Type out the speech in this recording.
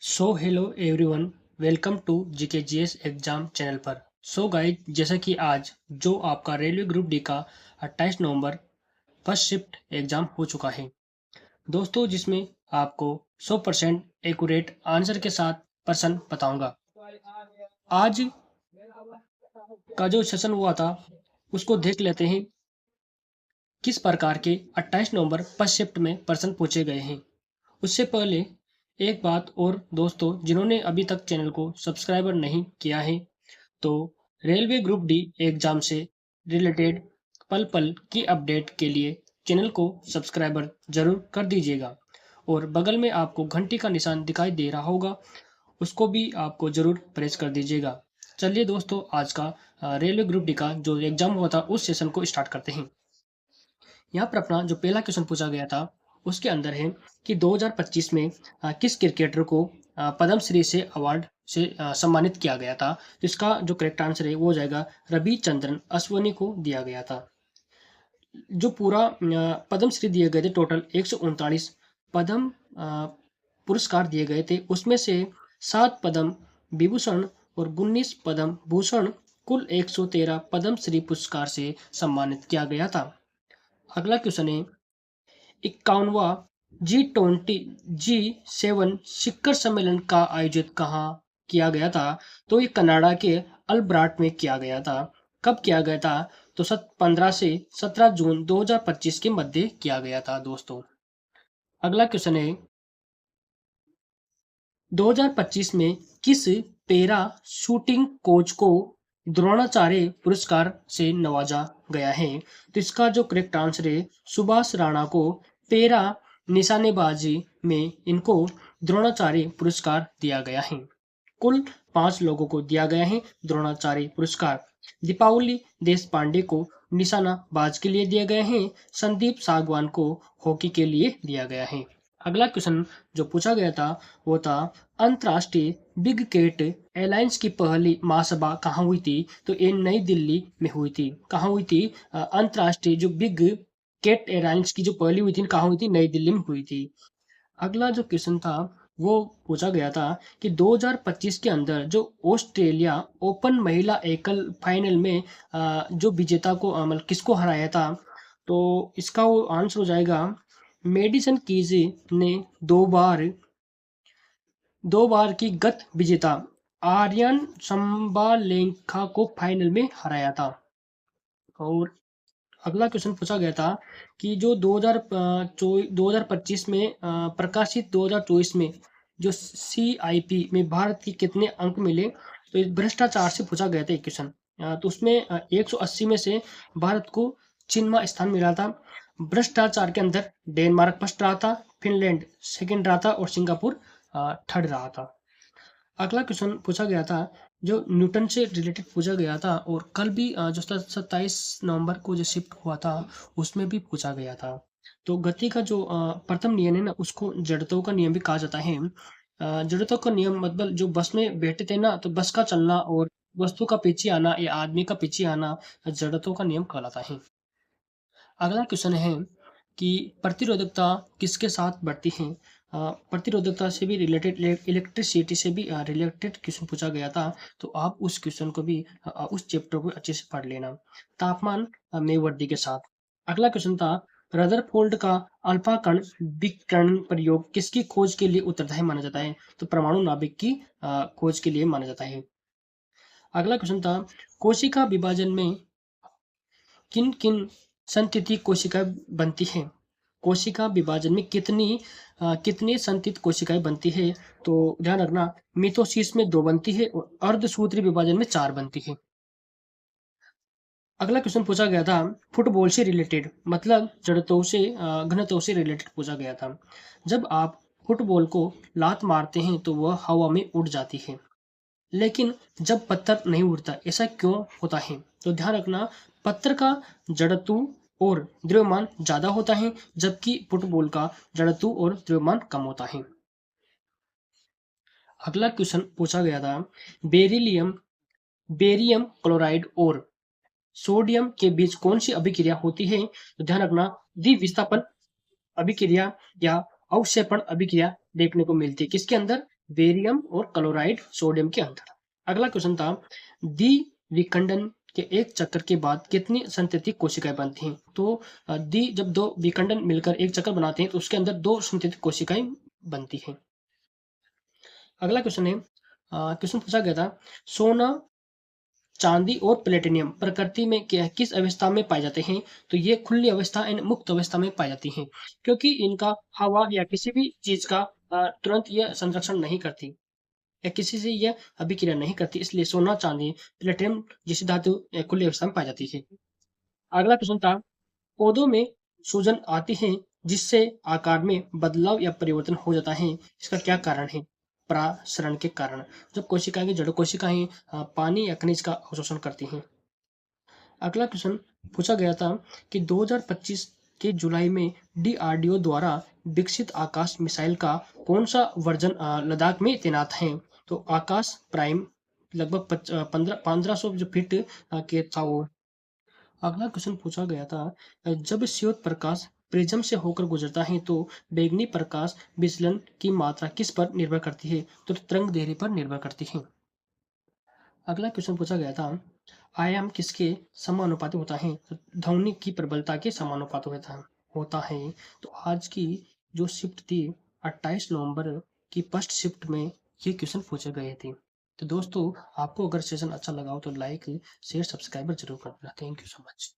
Hello everyone, welcome to GKGS exam channel पर। Guys, जैसा कि आज जो आपका रेलवे ग्रुप डी का 28 नवंबर फर्स्ट शिफ्ट एग्जाम हो चुका है दोस्तों, जिसमें आपको 100% एक्यूरेट आंसर के साथ प्रश्न बताऊंगा। आज का जो सेशन हुआ था उसको देख लेते हैं, किस प्रकार के 28 नवंबर फर्स्ट शिफ्ट में प्रश्न पूछे गए हैं। उससे पहले एक बात और दोस्तों, जिन्होंने अभी तक चैनल को सब्सक्राइबर नहीं किया है तो रेलवे ग्रुप डी एग्जाम से रिलेटेड पल पल की अपडेट के लिए चैनल को सब्सक्राइबर जरूर कर दीजिएगा और बगल में आपको घंटी का निशान दिखाई दे रहा होगा, उसको भी आपको जरूर प्रेस कर दीजिएगा। चलिए दोस्तों, आज का रेलवे ग्रुप डी का जो एग्जाम हुआ था उस सेशन को स्टार्ट करते हैं। यहाँ पर अपना जो पहला क्वेश्चन पूछा गया था उसके अंदर है कि 2025 में किस क्रिकेटर को पद्मश्री से अवार्ड से सम्मानित किया गया था। तो इसका जो करेक्ट आंसर है वो हो जाएगा रविचंद्रन अश्विनी को दिया गया था। जो पूरा पद्मश्री दिए गए थे, टोटल 139 पद्म पुरस्कार दिए गए थे, उसमें से 7 पद्म विभूषण और 19 पद्म भूषण, कुल 113 पद्मश्री पुरस्कार से सम्मानित किया गया था। अगला क्वेश्चन है 51वां G7 शिखर सम्मेलन का आयोजित कहाँ किया गया था। तो ये कनाडा के अल्बर्टा में किया गया था। कब किया गया था? तो 15 से 17 जून 2025 के मध्य किया गया था दोस्तों। अगला क्वेश्चन है 2025 में किस पैरा शूटिंग कोच को द्रोणाचार्य पुरस्कार से नवाजा गया है। तो इसका जो करेक्ट आंसर है सुभाष राणा को पैरा निशानेबाजी में इनको द्रोणाचार्य पुरस्कार दिया गया है। कुल 5 लोगों को दिया गया है द्रोणाचार्य पुरस्कार। दीपावली देश पांडे को निशानाबाज के लिए दिया गया है। संदीप सागवान को हॉकी के लिए दिया गया है। अगला क्वेश्चन जो पूछा गया था वो था अंतर्राष्ट्रीय बिग कैट एयरलाइंस की पहली महासभा कहाँ हुई थी। तो ये नई दिल्ली में हुई थी। कहाँ हुई थी? अंतर्राष्ट्रीय जो बिग कैट एयरलाइंस की जो पहली हुई थी कहाँ हुई थी? नई दिल्ली में हुई थी। अगला जो क्वेश्चन था वो पूछा गया था कि 2025 के अंदर जो ऑस्ट्रेलिया ओपन महिला एकल फाइनल में जो विजेता को मतलब किसको हराया था। तो इसका वो आंसर हो जाएगा मेडिसन कीज ने दो बार की गत विजेता आर्यन संबालेंखा को फाइनल में हराया था। और अगला क्वेश्चन पूछा गया था कि जो 2025 में प्रकाशित 2024 में जो CIP में भारत के कितने अंक मिले। तो इस भ्रष्टाचार से पूछा गया था एक क्वेश्चन। तो उसमें 180 में से भारत को छियावां स्थान मिला था। भ्रष्टाचार के अंदर डेनमार्क फर्स्ट रहा था, फिनलैंड सेकंड रहा था और सिंगापुर थर्ड रहा था। अगला क्वेश्चन पूछा गया था जो न्यूटन से रिलेटेड पूछा गया था और कल भी जो 27 नवंबर को जो शिफ्ट हुआ था उसमें भी पूछा गया था। तो गति का जो प्रथम नियम है ना उसको जड़त्व का नियम भी कहा जाता है। जड़त्व का नियम मतलब जो बस में बैठे थे ना, तो बस का चलना और वस्तु का पीछे आना या आदमी का पीछे आना जड़त्व का नियम कहलाता है। अगला क्वेश्चन है कि प्रतिरोधकता किसके साथ बढ़ती है। प्रतिरोधकता से भी रिलेटेड, इलेक्ट्रिसिटी से भी रिलेटेड क्वेश्चन पूछा गया था। तो आप उस क्वेश्चन को भी उस चैप्टर को अच्छे से पढ़ लेना। तापमान में वृद्धि के साथ। अगला क्वेश्चन था रदरफोर्ड का अल्फा कण विकिरण प्रयोग किसकी खोज के लिए उत्तरदायी माना जाता है। तो परमाणु नाभिक की खोज के लिए माना जाता है। अगला क्वेश्चन था कोशिका विभाजन में किन किन संतति कोशिकाएं बनती हैं। कोशिका विभाजन में कितनी संतति कोशिकाएं बनती है। तो ध्यान रखना, मिटोसिस में 2 बनती है और अर्धसूत्री विभाजन में 4 बनती है। अगला क्वेश्चन पूछा गया था फुटबॉल से रिलेटेड, मतलब जड़त्व से घनत्व से रिलेटेड पूछा गया था। जब आप फुटबॉल को लात मारते हैं तो वह हवा में उड़ जाती है, लेकिन जब पत्थर नहीं उड़ता, ऐसा क्यों होता है। तो ध्यान रखना, पत्थर का जड़त्व और द्रव्यमान ज्यादा होता है जबकि फुटबॉल का जड़त्व और द्रव्यमान कम होता है। अगला क्वेश्चन पूछा गया था बेरियम क्लोराइड और सोडियम के बीच कौन सी अभिक्रिया होती है। तो ध्यान रखना, द्विविस्थापन अभिक्रिया या अवक्षेपण अभिक्रिया देखने को मिलती है किसके अंदर? बेरियम और क्लोराइड सोडियम के अंदर। अगला क्वेश्चन था द्विविखंडन के एक चक्कर के बाद कितनी संततिक कोशिकाएं बनती हैं? तो जब दो विखंडन मिलकर एक चक्कर बनाते हैं तो उसके अंदर दो संततिक कोशिकाएं बनती हैं। अगला क्वेश्चन है, क्वेश्चन पूछा गया था, सोना, चांदी और प्लेटिनियम प्रकृति में किस अवस्था में पाए जाते हैं? तो ये खुली अवस्था एंड मुक्त अवस्था में पाई जाती हैं, क्योंकि इनका हवा या किसी भी चीज का तुरंत यह संरक्षण नहीं करती या किसी से यह अभिक्रिया नहीं करती, इसलिए सोना, चांदी, प्लेटिनम जैसी धातु खुली अवस्था में पाई जाती है। अगला प्रश्न था, पौधों में सूजन आती है जिससे आकार में बदलाव या परिवर्तन हो जाता है, इसका क्या कारण है? परासरण के कारण। जब कोशिकाएं की जड़ कोशिकाएं पानी या खनिज का अवशोषण करती हैं। अगला क्वेश्चन पूछा गया था कि 2025 के जुलाई में डीआरडीओ द्वारा विकसित आकाश मिसाइल का कौन सा वर्जन लद्दाख में तैनात है? तो आकाश प्राइम लगभग 1500 जो फीट के था वो। अगला क्वेश्चन पूछा गया था, जब श्वेत प्रकाश प्रिज्म से होकर गुजरता है तो बैंगनी प्रकाश विचलन की मात्रा किस पर निर्भर करती है? तो तरंग दैर्ध्य पर निर्भर करती है। अगला क्वेश्चन पूछा गया था, आयाम किसके समानुपाती होता है? तो ध्वनि की प्रबलता के समानुपाती होता है। तो आज की जो शिफ्ट थी 28 नवंबर की फर्स्ट शिफ्ट में ये क्वेश्चन पूछे गए थे। तो दोस्तों, आपको अगर सेशन अच्छा लगा हो तो लाइक शेयर सब्सक्राइबर जरूर करना। Thank you so much.